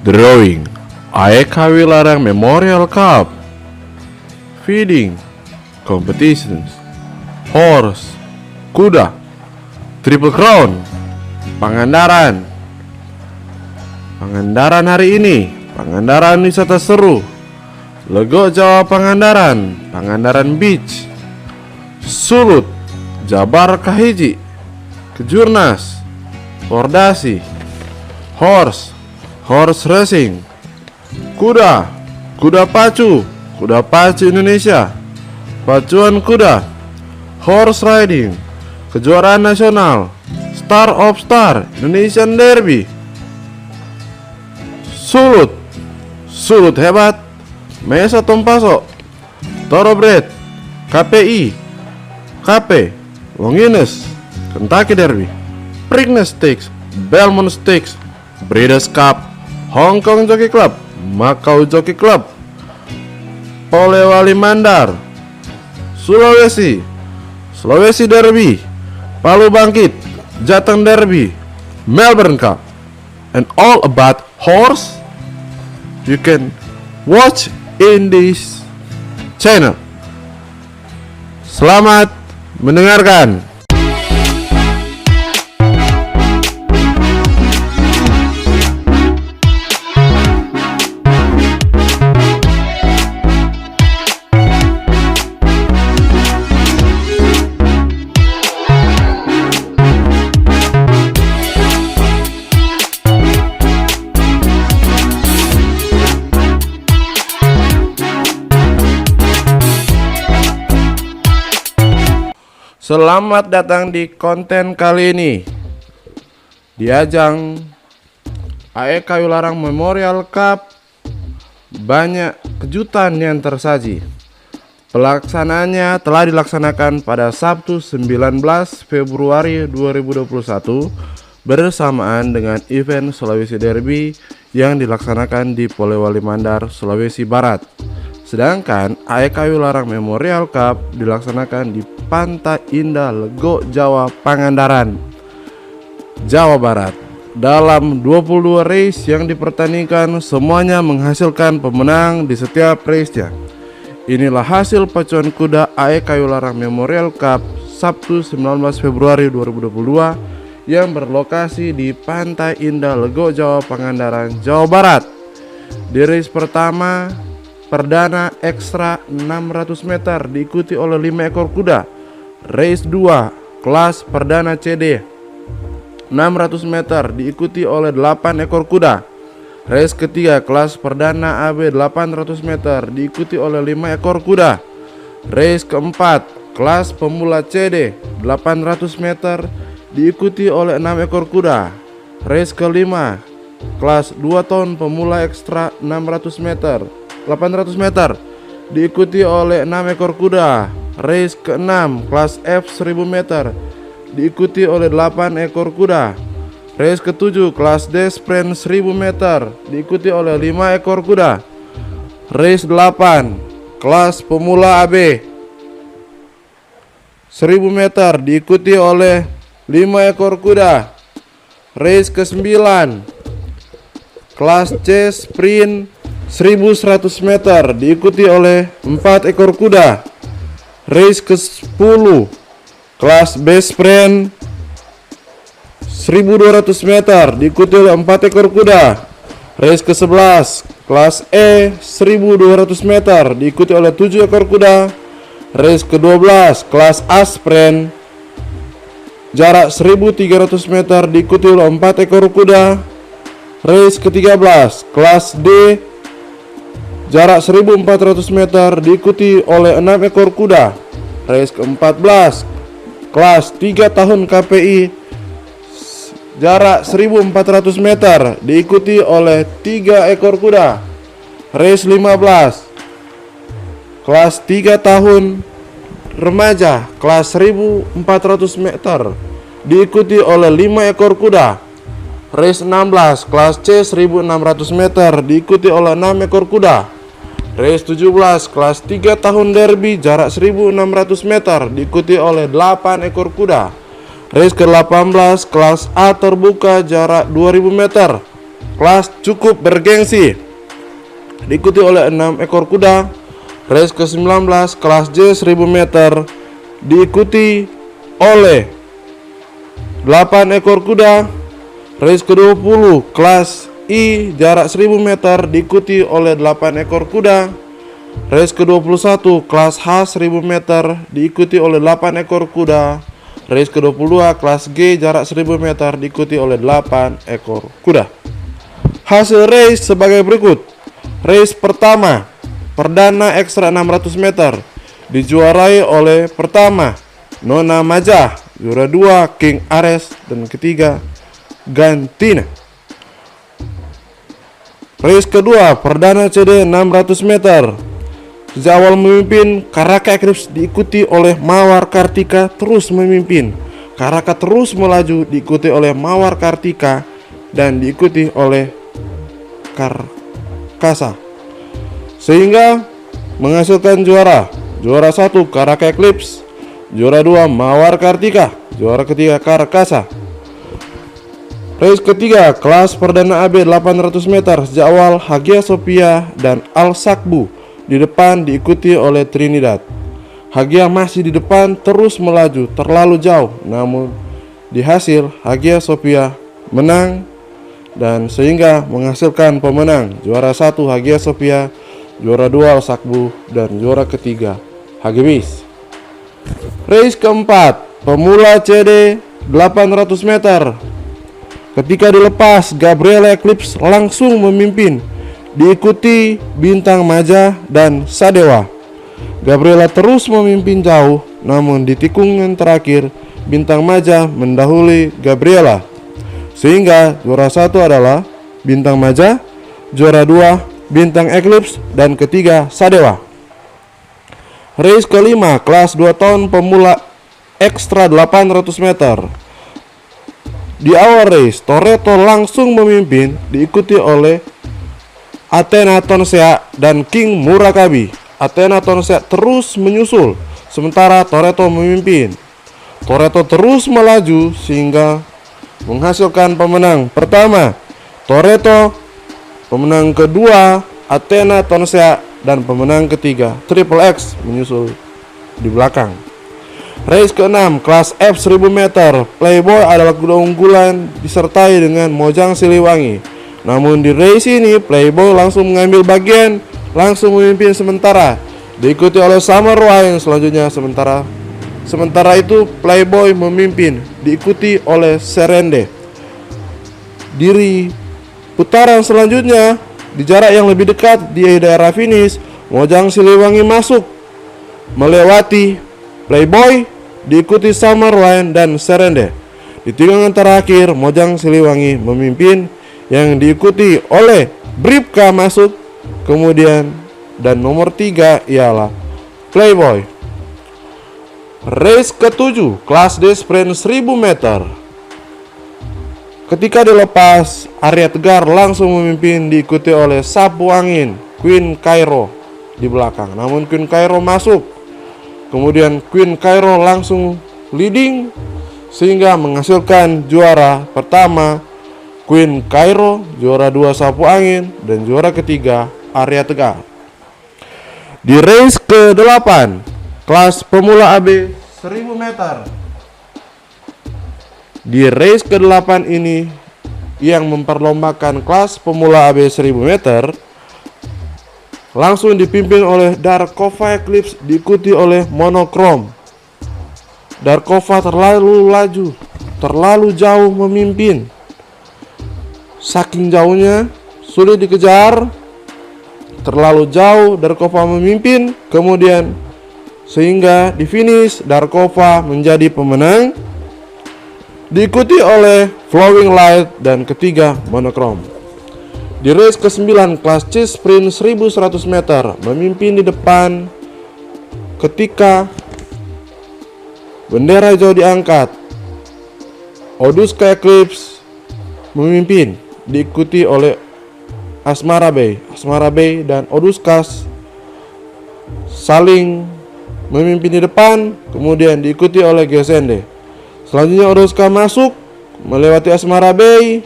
Drawing AEK Wilarang Memorial Cup. Feeding Competitions. Horse, kuda, Triple Crown. Pangandaran. Pangandaran hari ini, Pangandaran wisata seru. Lego Jawa Pangandaran, Pangandaran Beach. Sulut, Jabar Kahiji, Kejurnas, Pordasi. Horse, horse racing. Kuda, kuda pacu, kuda pacu Indonesia. Pacuan kuda, horse riding, kejuaraan nasional, Star of Star, Indonesian Derby. Sulut, sulut hebat, Mesa Tompaso, Thoroughbred, KPI, KP, Longinus, Kentucky Derby, Preakness Stakes, Belmont Stakes, Breeders' Cup, Hong Kong Jockey Club, Macau Jockey Club, Polewali Mandar, Sulawesi, Sulawesi Derby, Palu Bangkit, Jateng Derby, Melbourne Cup, and all about horse you can watch in this channel. Selamat mendengarkan. Selamat datang di konten kali ini. Di ajang AEK Wilarang Memorial Cup, banyak kejutan yang tersaji. Pelaksanaannya telah dilaksanakan pada Sabtu 19 Februari 2021 bersamaan dengan event Sulawesi Derby yang dilaksanakan di Polewali Mandar, Sulawesi Barat. Sedangkan AEK Wilarang Memorial Cup dilaksanakan di Pantai Indah Lego Jawa Pangandaran, Jawa Barat. Dalam 22 race yang dipertandingkan, semuanya menghasilkan pemenang di setiap race-nya. Inilah hasil pacuan kuda AEK Wilarang Memorial Cup Sabtu 19 Februari 2022 yang berlokasi di Pantai Indah Lego Jawa Pangandaran, Jawa Barat. Di race pertama, perdana ekstra 600 meter diikuti oleh 5 ekor kuda. Race 2, kelas perdana CD 600 meter diikuti oleh 8 ekor kuda. Race ketiga, kelas perdana AB 800 meter diikuti oleh 5 ekor kuda. Race keempat, kelas pemula CD 800 meter diikuti oleh 6 ekor kuda. Race kelima, kelas 2 ton pemula ekstra 800 meter diikuti oleh 6 ekor kuda. Race ke-6, kelas F 1000 meter diikuti oleh 8 ekor kuda. Race ke-7, kelas D sprint 1000 meter diikuti oleh 5 ekor kuda. Race 8, kelas pemula AB 1000 meter diikuti oleh 5 ekor kuda. Race ke-9, kelas C sprint 1100 meter diikuti oleh 4 ekor kuda. Race ke-10, kelas B sprint 1200 meter diikuti oleh 4 ekor kuda. Race ke-11, kelas E 1200 meter diikuti oleh 7 ekor kuda. Race ke-12, kelas A sprint jarak 1300 meter diikuti oleh 4 ekor kuda. Race ke-13, kelas D jarak 1400 meter diikuti oleh 6 ekor kuda. Race ke-14, kelas 3 tahun KPI jarak 1400 meter diikuti oleh 3 ekor kuda. Race 15, kelas 3 tahun remaja kelas 1400 meter diikuti oleh 5 ekor kuda. Race 16, kelas C 1600 meter diikuti oleh 6 ekor kuda. Race 17, kelas 3 tahun derby jarak 1600 meter diikuti oleh 8 ekor kuda. Race ke-18, kelas A terbuka jarak 2000 meter kelas cukup bergengsi diikuti oleh 6 ekor kuda. Race ke-19 kelas J 1000 meter diikuti oleh 8 ekor kuda. Race ke-20 kelas I jarak 1000 meter diikuti oleh 8 ekor kuda. Race ke-21 kelas H 1000 meter diikuti oleh 8 ekor kuda. Race ke-22 kelas G jarak 1000 meter diikuti oleh 8 ekor kuda. Hasil race sebagai berikut. Race pertama perdana ekstra 600 meter dijuarai oleh pertama Nona Majah, juara 2 King Ares, dan ketiga Gantina. Race kedua perdana CD 600 meter. Sejak awal memimpin Karaka Eclipse diikuti oleh Mawar Kartika terus memimpin. Karaka terus melaju diikuti oleh Mawar Kartika dan diikuti oleh Karkasa, sehingga menghasilkan juara 1 Karaka Eclipse, juara 2 Mawar Kartika, juara ketiga Karkasa. Race ketiga kelas perdana AB 800 meter. Sejak awal Hagia Sophia dan Al Sakbu di depan diikuti oleh Trinidad. Hagia masih di depan terus melaju terlalu jauh, namun di hasil Hagia Sophia menang dan sehingga menghasilkan pemenang juara 1 Hagia Sophia, juara 2 Al Sakbu, dan juara ketiga Hagebis. Race keempat pemula CD 800 meter. Ketika dilepas Gabriela Eclipse langsung memimpin diikuti Bintang Maja dan Sadewa. Gabriela terus memimpin jauh, namun di tikungan terakhir Bintang Maja mendahului Gabriela, sehingga juara 1 adalah Bintang Maja, juara 2 Bintang Eclipse, dan ketiga Sadewa. Race kelima kelas 2 tahun pemula ekstra 800 meter. Di awal race Toretto langsung memimpin diikuti oleh Athena Tonsea dan King Murakabi. Athena Tonsea terus menyusul sementara Toretto memimpin. Toretto terus melaju sehingga menghasilkan pemenang pertama Toretto, pemenang kedua Athena Tonsea, dan pemenang ketiga Triple X menyusul di belakang. Race ke-6 kelas F 1000 meter. Playboy adalah kuda unggulan disertai dengan Mojang Siliwangi. Namun di race ini Playboy langsung mengambil bagian, langsung memimpin sementara diikuti oleh Summer Wine selanjutnya. Sementara itu Playboy memimpin diikuti oleh Serende. Di putaran selanjutnya di jarak yang lebih dekat di daerah finish, Mojang Siliwangi masuk melewati Playboy diikuti Summer Wine dan Serende. Di tikungan terakhir Mojang Siliwangi memimpin yang diikuti oleh Bripka masuk kemudian, dan nomor 3 ialah Playboy. Race ke-7 kelas D sprint 1000 meter. Ketika dilepas Arya Tegar langsung memimpin diikuti oleh Sapu Angin Queen Cairo di belakang. Namun Queen Cairo masuk, kemudian Queen Cairo langsung leading sehingga menghasilkan juara pertama Queen Cairo, juara 2 Sapu Angin, dan juara ketiga Arya Tegar. Di race ke-8 kelas pemula AB 1000 meter. Di race ke-8 ini yang memperlombakan kelas pemula AB 1000 meter langsung dipimpin oleh Darkova Eclipse diikuti oleh Monochrome. Darkova terlalu laju, terlalu jauh memimpin. Saking jauhnya sulit dikejar, terlalu jauh Darkova memimpin, kemudian sehingga di finish Darkova menjadi pemenang diikuti oleh Flowing Light dan ketiga Monochrome. Di race ke-9 kelas C sprint 1100 meter memimpin di depan ketika bendera hijau diangkat. Oduska Eclipse memimpin diikuti oleh Asmara Bay dan Oduskas saling memimpin di depan, kemudian diikuti oleh Gesende. Selanjutnya Oduska masuk melewati Asmara Bay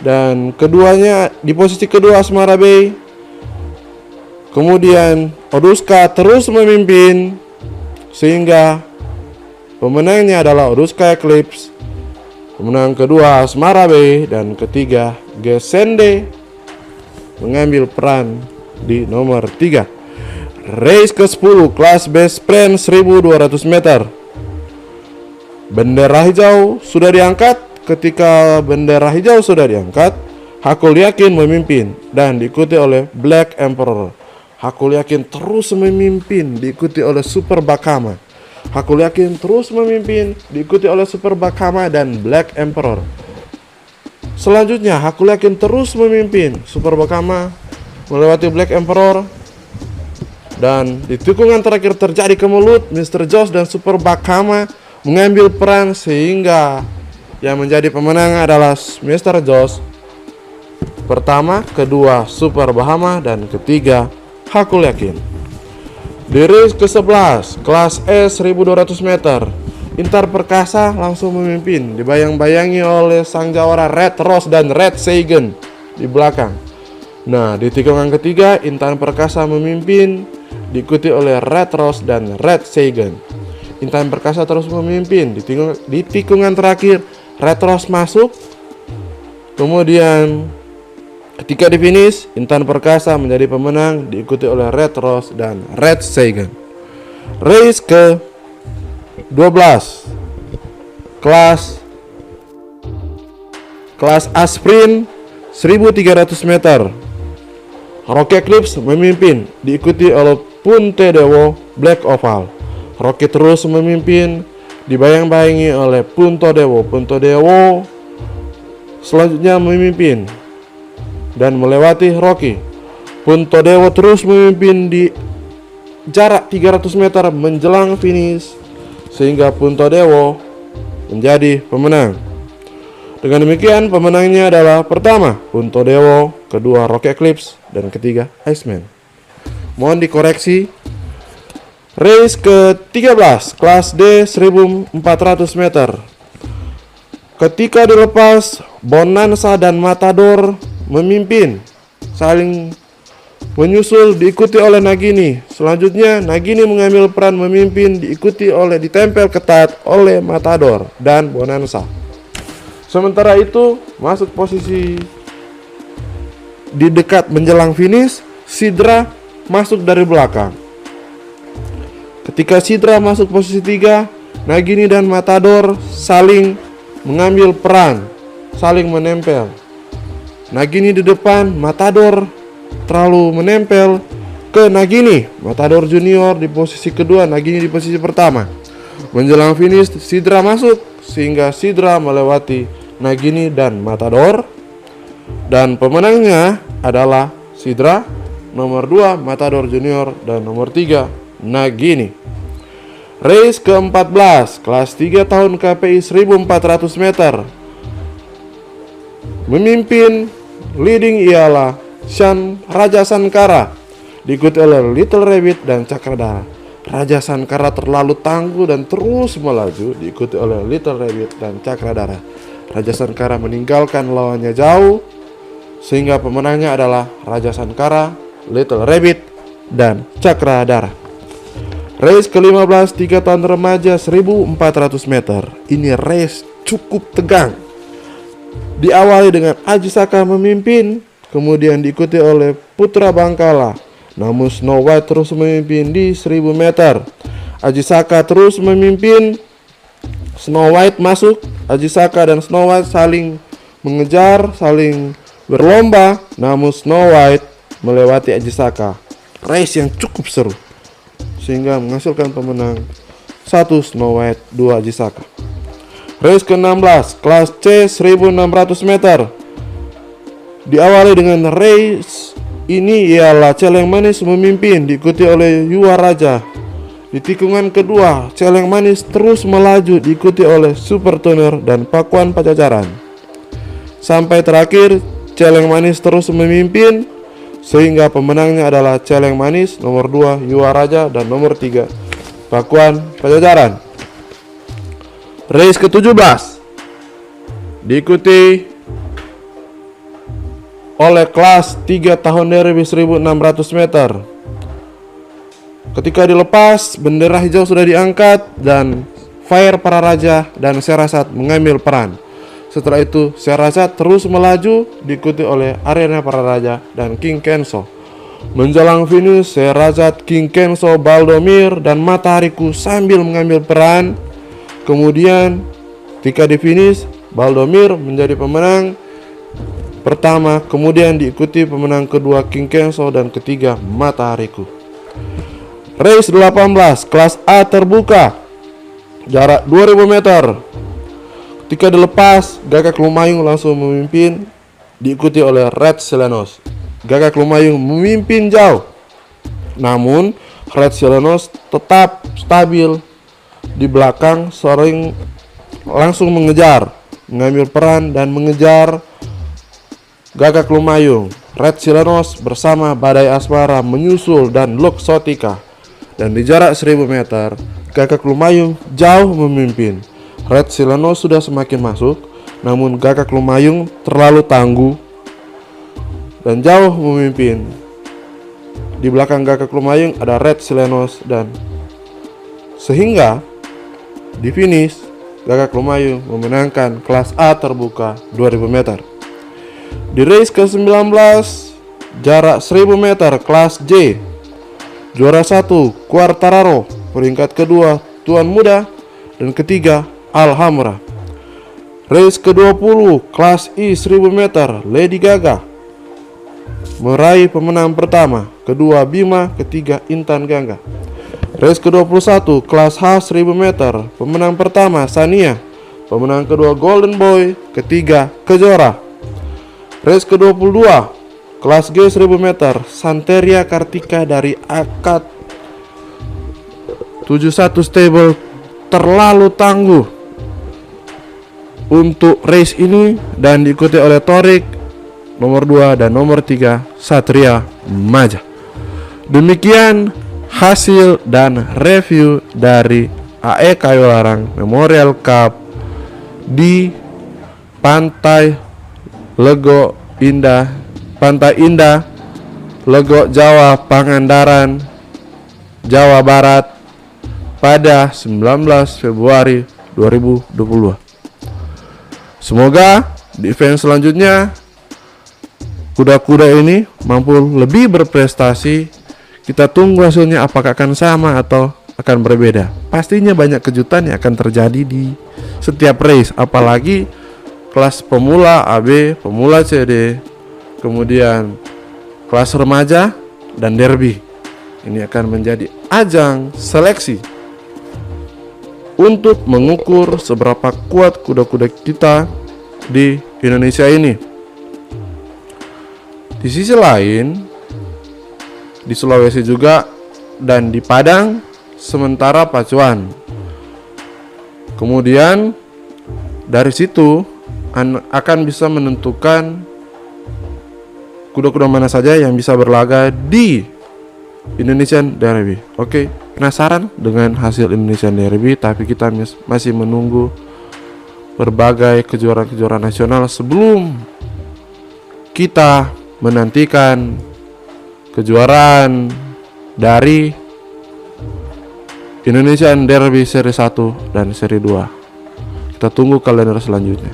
Dan keduanya di posisi kedua Asmara Bay. Kemudian Oduska terus memimpin sehingga pemenangnya adalah Oduska Eclipse. Pemenang kedua Asmara Bay dan ketiga Gesende mengambil peran di nomor 3. Race ke-10 kelas best friend 1200 meter. Bendera hijau sudah diangkat. Ketika bendera hijau sudah diangkat, Hakul Yakin memimpin dan diikuti oleh Black Emperor. Hakul Yakin terus memimpin diikuti oleh Super Bakama. Hakul Yakin terus memimpin diikuti oleh Super Bakama dan Black Emperor. Selanjutnya Hakul Yakin terus memimpin, Super Bakama melewati Black Emperor. Dan di tikungan terakhir terjadi kemelut, Mr. Josh dan Super Bakama mengambil peran sehingga yang menjadi pemenang adalah Mr. Josh. Pertama, kedua Super Bahama, dan ketiga Hakul Yakin. Di race ke-11 kelas S 1200 meter, Intar Perkasa langsung memimpin, dibayang-bayangi oleh sang jawara Red Rose dan Red Seigen di belakang. Nah, di tikungan ketiga Intan Perkasa memimpin, diikuti oleh Red Rose dan Red Seigen. Intan Perkasa terus memimpin. Di tikungan terakhir Red Rose masuk. Kemudian ketika di finish, Intan Perkasa menjadi pemenang, diikuti oleh Red Rose dan Red Seigen. Race ke 12 kelas A sprint 1300 meter. Rocky Eclipse memimpin, diikuti oleh Punte Dewo Black Oval. Rocky terus memimpin, dibayang-bayangi oleh Punto Dewo. Punto Dewo selanjutnya memimpin dan melewati Rocky. Punto Dewo terus memimpin di jarak 300 meter menjelang finish sehingga Punto Dewo menjadi pemenang. Dengan demikian pemenangnya adalah pertama Punto Dewo, kedua Rocky Eclipse, dan ketiga Iceman. Mohon dikoreksi. Race ke-13 kelas D 1400 meter. Ketika dilepas, Bonanza dan Matador memimpin, saling menyusul diikuti oleh Nagini. Selanjutnya Nagini mengambil peran memimpin, diikuti oleh ditempel ketat oleh Matador dan Bonanza. Sementara itu masuk posisi di dekat menjelang finish, Sidra masuk dari belakang. Ketika Sidra masuk posisi 3, Nagini dan Matador saling mengambil peran, saling menempel. Nagini di depan, Matador terlalu menempel ke Nagini. Matador Junior di posisi kedua, Nagini di posisi pertama. Menjelang finish, Sidra masuk sehingga Sidra melewati Nagini dan Matador. Dan pemenangnya adalah Sidra, nomor 2 Matador Junior, dan nomor 3 Nagini. Race ke-14 kelas 3 tahun KPI 1400 meter. Memimpin leading ialah Raja Sankara, diikuti oleh Little Rabbit dan Cakradhara. Raja Sankara terlalu tangguh dan terus melaju, diikuti oleh Little Rabbit dan Cakradhara. Raja Sankara meninggalkan lawannya jauh sehingga pemenangnya adalah Raja Sankara, Little Rabbit, dan Cakradhara. Race ke-15 3 tahun remaja 1400 meter. Ini race cukup tegang. Diawali dengan Aji Saka memimpin, kemudian diikuti oleh Putra Bangkala. Namun Snow White terus memimpin di 1000 meter. Aji Saka terus memimpin, Snow White masuk. Aji Saka dan Snow White saling mengejar, saling berlomba, namun Snow White melewati Aji Saka. Race yang cukup seru sehingga menghasilkan pemenang 1 Snow White, 2 Aji Saka. Race ke-16 kelas C 1600 meter. Diawali dengan race ini ialah Celeng Manis memimpin, diikuti oleh Yuwa Raja. Di tikungan kedua, Celeng Manis terus melaju, diikuti oleh Super Tuner dan Pakuan Pajajaran. Sampai terakhir, Celeng Manis terus memimpin sehingga pemenangnya adalah Celeng Manis, nomor 2 Yuwa Raja, dan nomor 3 Pakuan Pajajaran. Race ke-17 diikuti oleh kelas 3 tahun derby 1600 meter. Ketika dilepas, bendera hijau sudah diangkat dan Fire para raja dan Sherazad mengambil peran. Setelah itu Sherazad terus melaju diikuti oleh Arena para raja dan King Kenzo. Menjelang finish, Sherazad, King Kenzo, Baldomir dan Matahariku sambil mengambil peran. Kemudian ketika di finish, Baldomir menjadi pemenang pertama, kemudian diikuti pemenang kedua King Kenzo dan ketiga Matahariku. Race 18 kelas A terbuka, jarak 2000 meter. Ketika dilepas, Gagak Lumayung langsung memimpin, diikuti oleh Red Silenos. Gagak Lumayung memimpin jauh, namun Red Silenos tetap stabil di belakang, sering langsung mengejar, mengambil peran dan mengejar Gagak Lumayung. Red Silenos bersama Badai Asmara menyusul dan Luxotica. Dan di jarak 1000 meter, Gagak Lumayung jauh memimpin. Red Silenos sudah semakin masuk, namun Gagak Lumayung terlalu tangguh dan jauh memimpin. Di belakang Gagak Lumayung ada Red Silenos, dan sehingga di finish Gagak Lumayung memenangkan kelas A terbuka 2000 meter. Di race ke-19 jarak 1000 meter kelas J, juara 1 Quartararo, peringkat kedua Tuan Muda, dan ketiga Alhambra. Race ke-20 kelas I 1000 meter Lady Gaga meraih pemenang pertama, kedua Bima, ketiga Intan Gangga. Race ke-21 kelas H 1000 meter, pemenang pertama Sania, pemenang kedua Golden Boy, ketiga Kejora. Race ke-22 kelas G 1000 meter, Santeria Kartika dari Akad 71 Stable terlalu tangguh untuk race ini dan diikuti oleh Torik nomor 2 dan nomor 3 Satria Maja. Demikian hasil dan review dari AE Kayu Larang Memorial Cup di Pantai Indah, Lego Jawa, Pangandaran, Jawa Barat pada 19 Februari 2022. Semoga di event selanjutnya kuda-kuda ini mampu lebih berprestasi. Kita tunggu hasilnya apakah akan sama atau akan berbeda. Pastinya banyak kejutan yang akan terjadi di setiap race, apalagi kelas pemula AB, pemula CD, kemudian kelas remaja dan derby. Ini akan menjadi ajang seleksi untuk mengukur seberapa kuat kuda-kuda kita di Indonesia ini. Di sisi lain, di Sulawesi juga dan di Padang sementara pacuan. Kemudian dari situ akan bisa menentukan kuda-kuda mana saja yang bisa berlaga di Indonesian Derby. Oke, penasaran dengan hasil Indonesian Derby, tapi kita masih menunggu berbagai kejuaraan-kejuaraan nasional sebelum kita menantikan kejuaraan dari Indonesian Derby seri 1 dan seri 2. Kita tunggu kalender selanjutnya.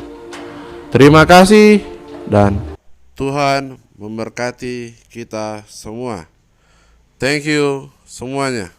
Terima kasih dan Tuhan memberkati kita semua. Thank you semuanya.